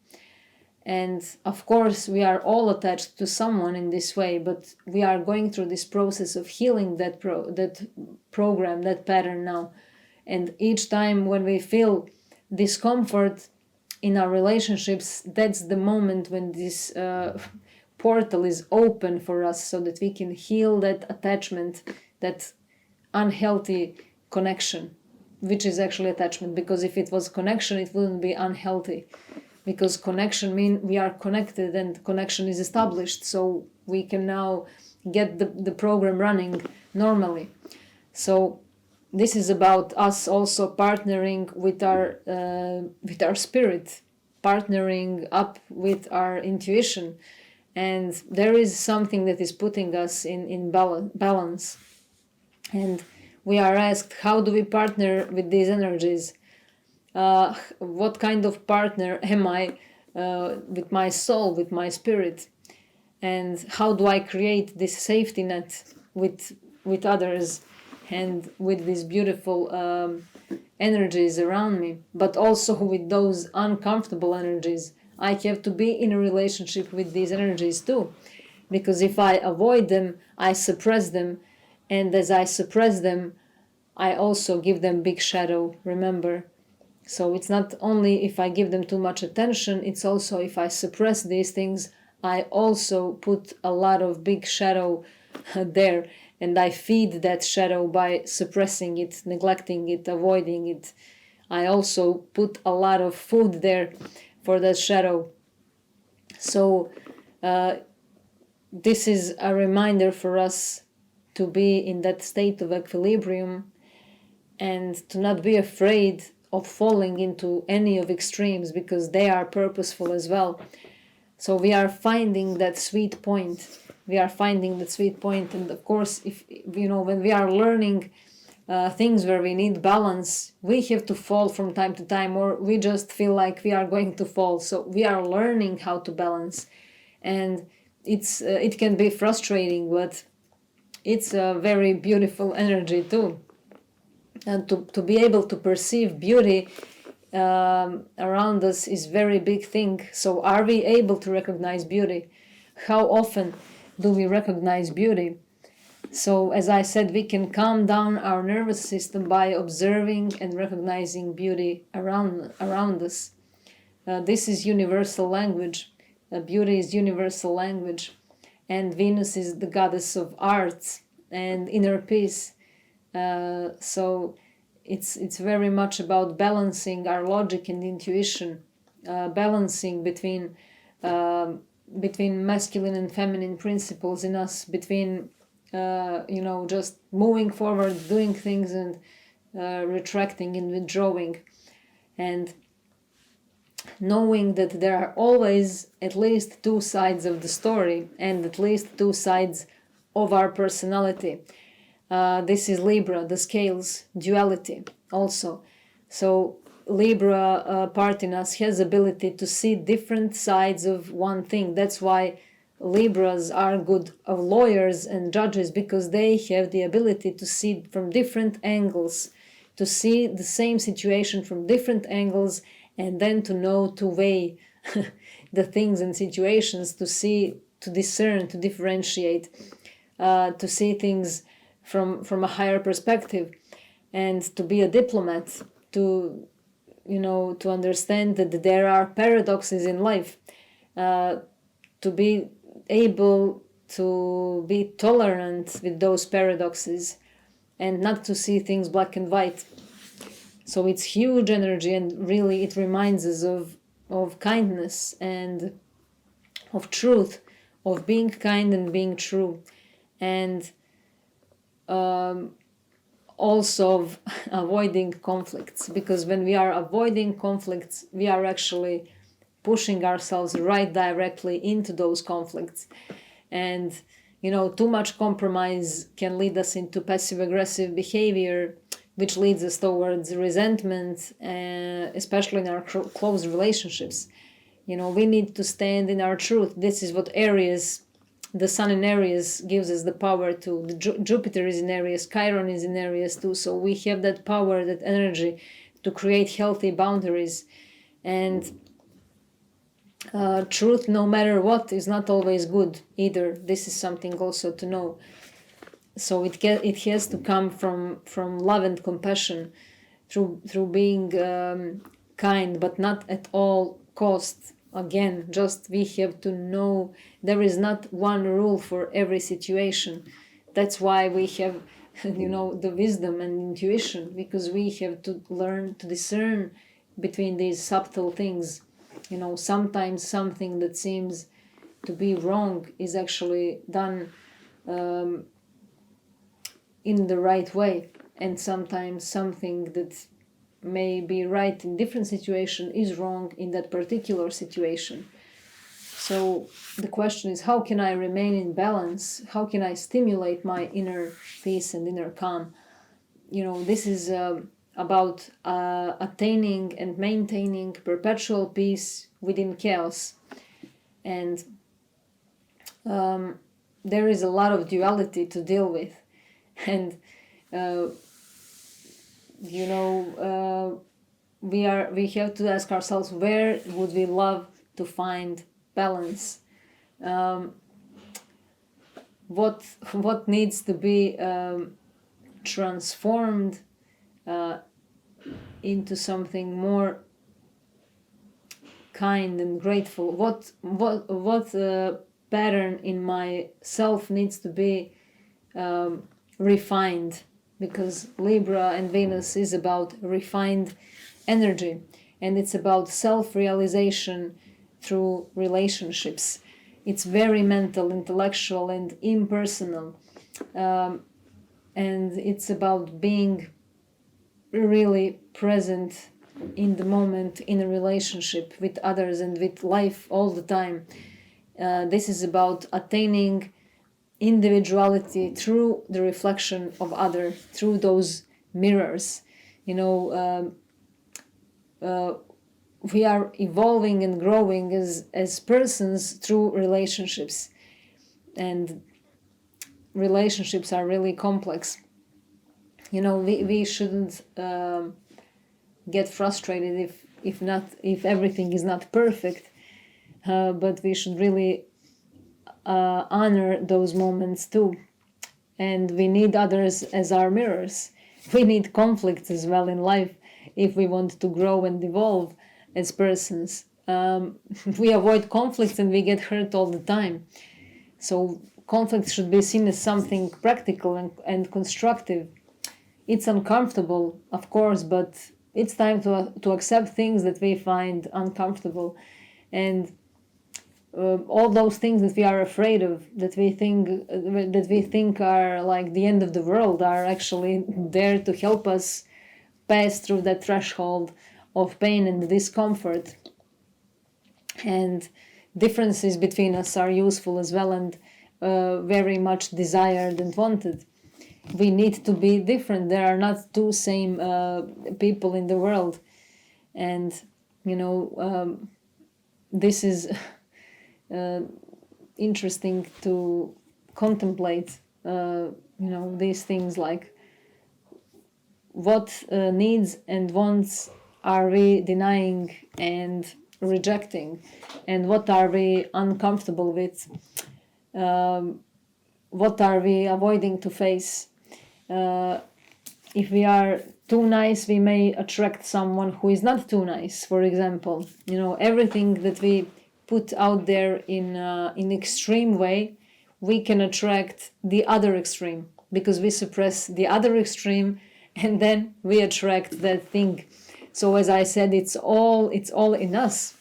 And of course, we are all attached to someone in this way, but we are going through this process of healing that program, that pattern now. And each time when we feel discomfort in our relationships, that's the moment when this portal is open for us, so that we can heal that attachment, that unhealthy connection, which is actually attachment, because if it was connection, it wouldn't be unhealthy. Because connection means we are connected and connection is established, so we can now get the program running normally. So this is about us also partnering with our spirit, partnering up with our intuition, and there is something that is putting us in balance. And we are asked, how do we partner with these energies? What kind of partner am I with my soul, with my spirit? And how do I create this safety net with others and with these beautiful energies around me, but also with those uncomfortable energies? I have to be in a relationship with these energies too, because if I avoid them, I suppress them, and as I suppress them, I also give them big shadow, remember. So it's not only if I give them too much attention, it's also if I suppress these things, I also put a lot of big shadow there, and I feed that shadow by suppressing it, neglecting it, avoiding it. I also put a lot of food there for that shadow. So this is a reminder for us to be in that state of equilibrium and to not be afraid of falling into any of extremes, because they are purposeful as well. So we are finding that sweet point. We are finding that sweet point. And of course, if when we are learning things where we need balance, we have to fall from time to time, or we just feel like we are going to fall. So we are learning how to balance, and it can be frustrating, but it's a very beautiful energy too. And to be able to perceive beauty around us is very big thing. So are we able to recognize beauty? How often do we recognize beauty? So as I said, we can calm down our nervous system by observing and recognizing beauty around us. This is universal language. Beauty is universal language, and Venus is the goddess of arts and inner peace. So it's very much about balancing our logic and intuition, balancing between masculine and feminine principles in us, between just moving forward, doing things, and retracting and withdrawing, and knowing that there are always at least two sides of the story and at least two sides of our personality. This is Libra, the scales, duality also. So Libra part in us has ability to see different sides of one thing. That's why Libras are good lawyers and judges, because they have the ability to see from different angles, to see the same situation from different angles, and then to know to weigh the things and situations, to see, to discern, to differentiate, to see things from a higher perspective, and to be a diplomat, to understand that there are paradoxes in life, to be able to be tolerant with those paradoxes and not to see things black and white. So it's huge energy, and really it reminds us of kindness and of truth, of being kind and being true, and also of avoiding conflicts, because when we are avoiding conflicts, we are actually pushing ourselves right directly into those conflicts. And too much compromise can lead us into passive aggressive behavior, which leads us towards resentment, especially in our close relationships. We need to stand in our truth. This is what Aries, the sun in Aries, gives us the power to. Jupiter is in Aries, Chiron is in Aries too. So we have that power, that energy to create healthy boundaries. And truth, no matter what, is not always good either. This is something also to know. So it has to come from love and compassion, through being kind, but not at all cost. Again, just we have to know there is not one rule for every situation. That's why we have the wisdom and intuition, because we have to learn to discern between these subtle things. Sometimes something that seems to be wrong is actually done in the right way, and sometimes something that may be right in different situation is wrong in that particular situation. So the question is, how can I remain in balance? How can I stimulate my inner peace and inner calm? This is about attaining and maintaining perpetual peace within chaos. And there is a lot of duality to deal with. And we have to ask ourselves, where would we love to find balance? What needs to be transformed into something more kind and grateful? What pattern in myself needs to be refined? Because Libra and Venus is about refined energy, and it's about self-realization through relationships. It's very mental, intellectual, and impersonal, and it's about being really present in the moment, in a relationship with others and with life all the time. This is about attaining individuality through the reflection of other, through those mirrors. We are evolving and growing as persons through relationships, and relationships are really complex. We shouldn't get frustrated if everything is not perfect, but we should really honor those moments too. And we need others as our mirrors. We need conflicts as well in life if we want to grow and evolve as persons. We avoid conflicts and we get hurt all the time. So conflict should be seen as something practical and constructive. It's uncomfortable, of course, but it's time to accept things that we find uncomfortable. And all those things that we are afraid of, that we think are like the end of the world, are actually there to help us pass through that threshold of pain and discomfort. And differences between us are useful as well, and very much desired and wanted. We need to be different. There are not two same people in the world. And this is interesting to contemplate, these things, like what needs and wants are we denying and rejecting, and what are we uncomfortable with, what are we avoiding to face. If we are too nice, we may attract someone who is not too nice, for example. Everything that we put out there in extreme way, we can attract the other extreme, because we suppress the other extreme and then we attract that thing. So as I said, it's all in us,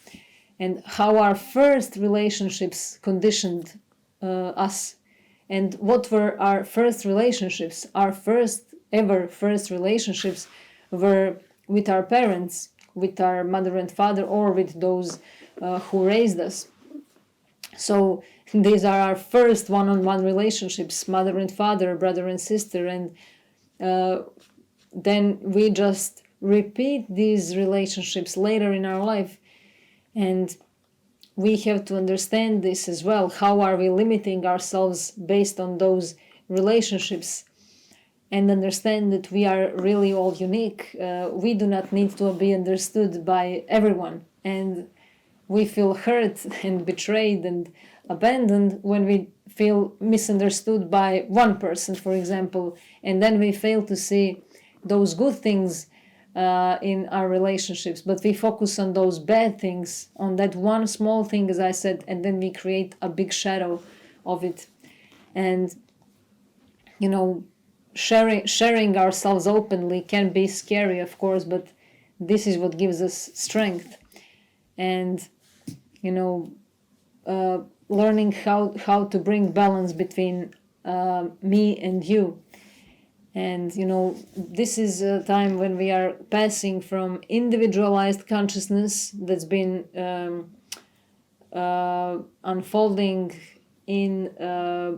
and how our first relationships conditioned us. And what were our first relationships? Our first relationships were with our parents, with our mother and father, or with those who raised us. So these are our first one-on-one relationships, mother and father, brother and sister, and then we just repeat these relationships later in our life. And we have to understand this as well. How are we limiting ourselves based on those relationships? And understand that we are really all unique. We do not need to be understood by everyone. And we feel hurt and betrayed and abandoned when we feel misunderstood by one person, for example. And then we fail to see those good things in our relationships, but we focus on those bad things, on that one small thing, as I said, and then we create a big shadow of it. And sharing ourselves openly can be scary, of course, but this is what gives us strength. And learning how to bring balance between me and you. And this is a time when we are passing from individualized consciousness that's been unfolding in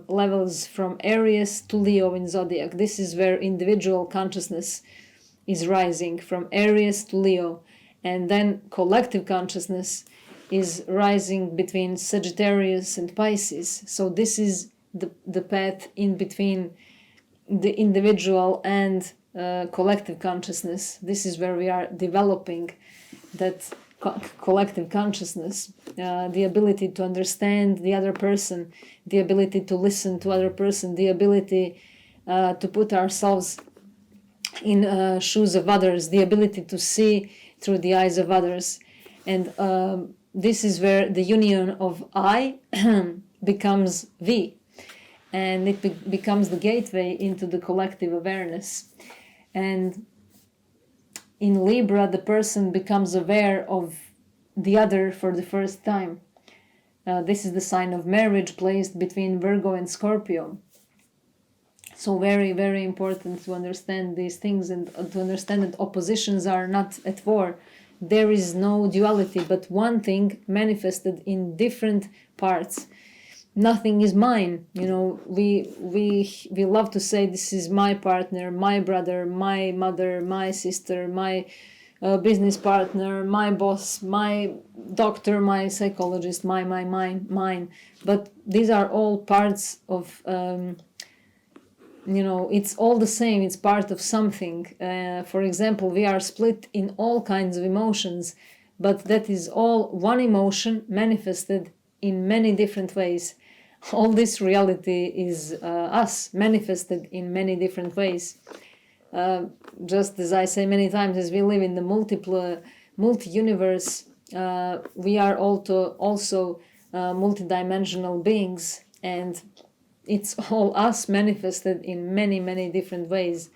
levels from Aries to Leo in zodiac. This is where individual consciousness is rising from Aries to Leo, and then collective consciousness is rising between Sagittarius and Pisces. So this is the path in between the individual and collective consciousness. This is where we are developing that collective consciousness, the ability to understand the other person, the ability to listen to other person, the ability to put ourselves in shoes of others, the ability to see through the eyes of others. And this is where the union of I becomes V, and it becomes the gateway into the collective awareness. And in Libra, the person becomes aware of the other for the first time. This is the sign of marriage placed between Virgo and Scorpio. So very, very important to understand these things and to understand that oppositions are not at war. There is no duality, but one thing manifested in different parts. Nothing is mine. We love to say this is my partner, my brother, my mother, my sister, my business partner, my boss, my doctor, my psychologist, mine. But these are all parts of, it's all the same. It's part of something. For example, we are split in all kinds of emotions, but that is all one emotion manifested in many different ways. All this reality is us manifested in many different ways. Just as I say many times, as we live in the multi-universe, we are also multidimensional beings, and it's all us manifested in many, many different ways.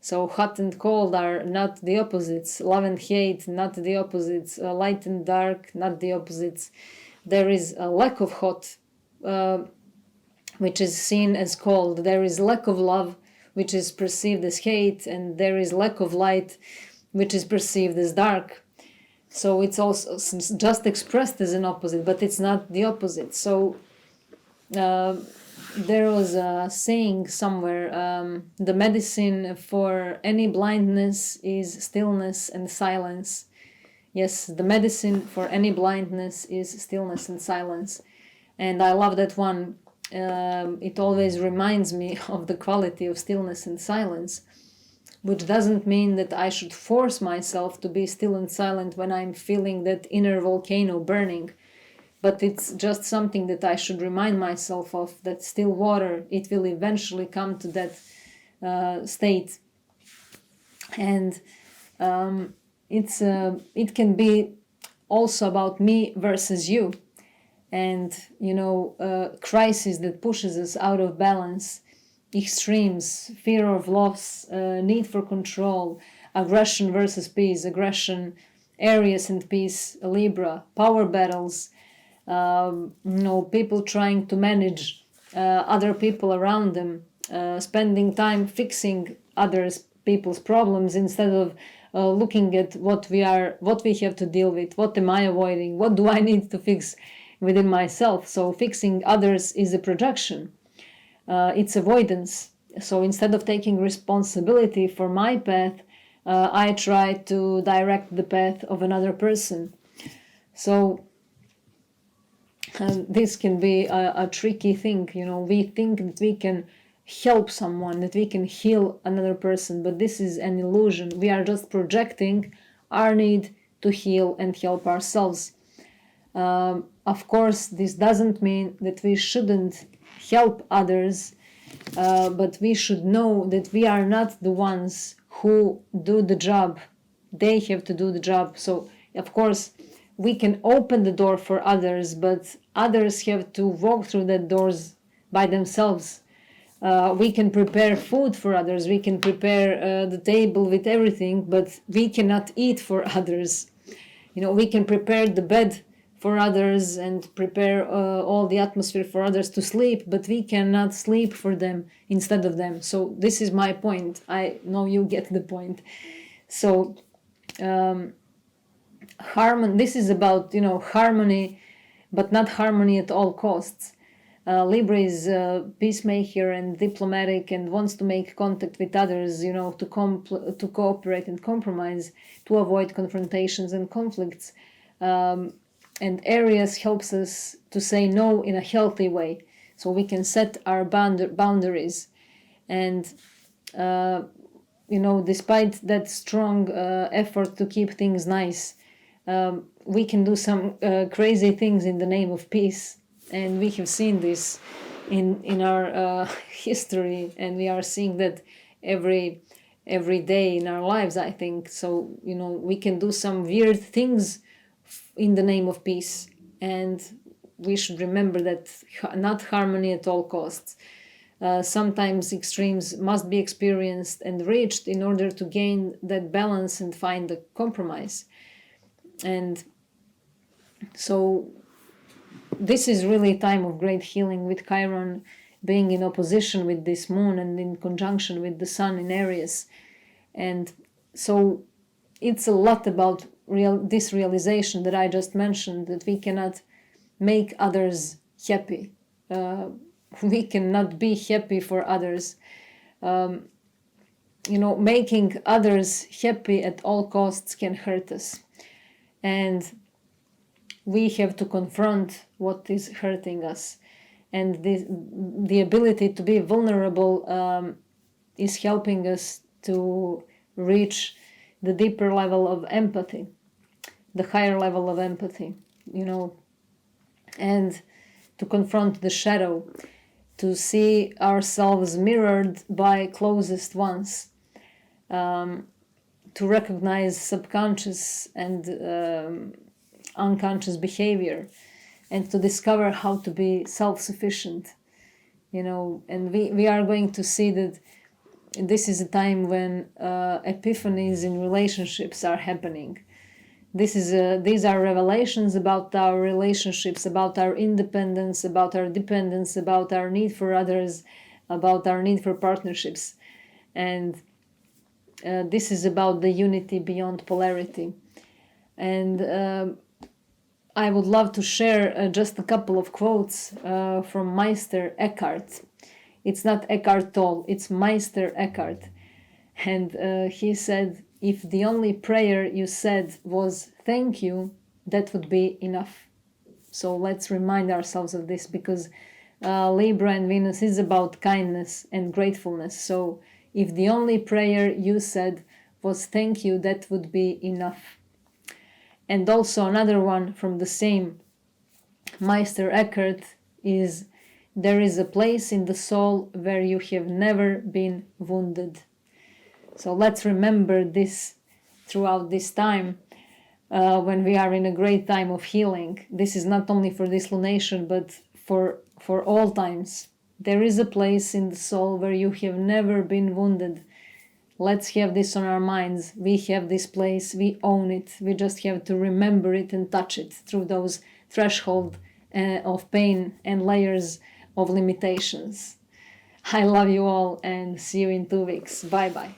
So hot and cold are not the opposites, love and hate not the opposites, light and dark not the opposites. There is a lack of hot, which is seen as cold. There is lack of love, which is perceived as hate, and there is lack of light, which is perceived as dark. So it's also just expressed as an opposite, but it's not the opposite. So there was a saying somewhere, the medicine for any blindness is stillness and silence. Yes, the medicine for any blindness is stillness and silence. And I love that one. It always reminds me of the quality of stillness and silence, which doesn't mean that I should force myself to be still and silent when I'm feeling that inner volcano burning. But it's just something that I should remind myself of, that still water, it will eventually come to that state. And it can be also about me versus you. And, crisis that pushes us out of balance, extremes, fear of loss, need for control, aggression versus peace, aggression, Aries and peace, Libra, power battles, people trying to manage other people around them, spending time fixing people's problems instead of looking at what we have to deal with, what am I avoiding, what do I need to fix within myself. So fixing others is a projection, it's avoidance. So instead of taking responsibility for my path, I try to direct the path of another person. So this can be a tricky thing. We think that we can help someone, that we can heal another person, but this is an illusion. We are just projecting our need to heal and help ourselves. Of course, this doesn't mean that we shouldn't help others, but we should know that we are not the ones who do the job. They have to do the job. So, of course, we can open the door for others, but others have to walk through that doors by themselves. We can prepare food for others, we can prepare the table with everything, but we cannot eat for others. We can prepare the bed for others and prepare all the atmosphere for others to sleep, but we cannot sleep for them instead of them. So this is my point. I know you get the point. So this is about harmony but not harmony at all costs. Libra is a peacemaker and diplomatic and wants to make contact with others, to cooperate and compromise, to avoid confrontations and conflicts. And Aries helps us to say no in a healthy way, so we can set our boundaries. And, despite that strong effort to keep things nice, we can do some crazy things in the name of peace. And we have seen this in our history, and we are seeing that every day in our lives, I think. So, we can do some weird things in the name of peace, and we should remember that not harmony at all costs. Sometimes extremes must be experienced and reached in order to gain that balance and find the compromise. And so this is really a time of great healing, with Chiron being in opposition with this moon and in conjunction with the sun in Aries. And so it's a lot about this realization that I just mentioned, that we cannot make others happy. We cannot be happy for others. Making others happy at all costs can hurt us. And we have to confront what is hurting us. And the ability to be vulnerable is helping us to reach the deeper level of empathy, the higher level of empathy, and to confront the shadow, to see ourselves mirrored by closest ones, to recognize subconscious and unconscious behavior, and to discover how to be self-sufficient, and we are going to see that this is a time when epiphanies in relationships are happening. These are revelations about our relationships, about our independence, about our dependence, about our need for others, about our need for partnerships. And this is about the unity beyond polarity. And I would love to share just a couple of quotes from Meister Eckhart. It's not Eckhart Tolle, it's Meister Eckhart. And he said, if the only prayer you said was thank you, that would be enough. So let's remind ourselves of this, because Libra and Venus is about kindness and gratefulness. So if the only prayer you said was thank you, that would be enough. And also another one from the same Meister Eckhart is, there is a place in the soul where you have never been wounded. So let's remember this throughout this time when we are in a great time of healing. This is not only for this lunation, but for all times. There is a place in the soul where you have never been wounded. Let's have this on our minds. We have this place, we own it. We just have to remember it and touch it through those thresholds of pain and layers of limitations. I love you all, and see you in 2 weeks. Bye-bye.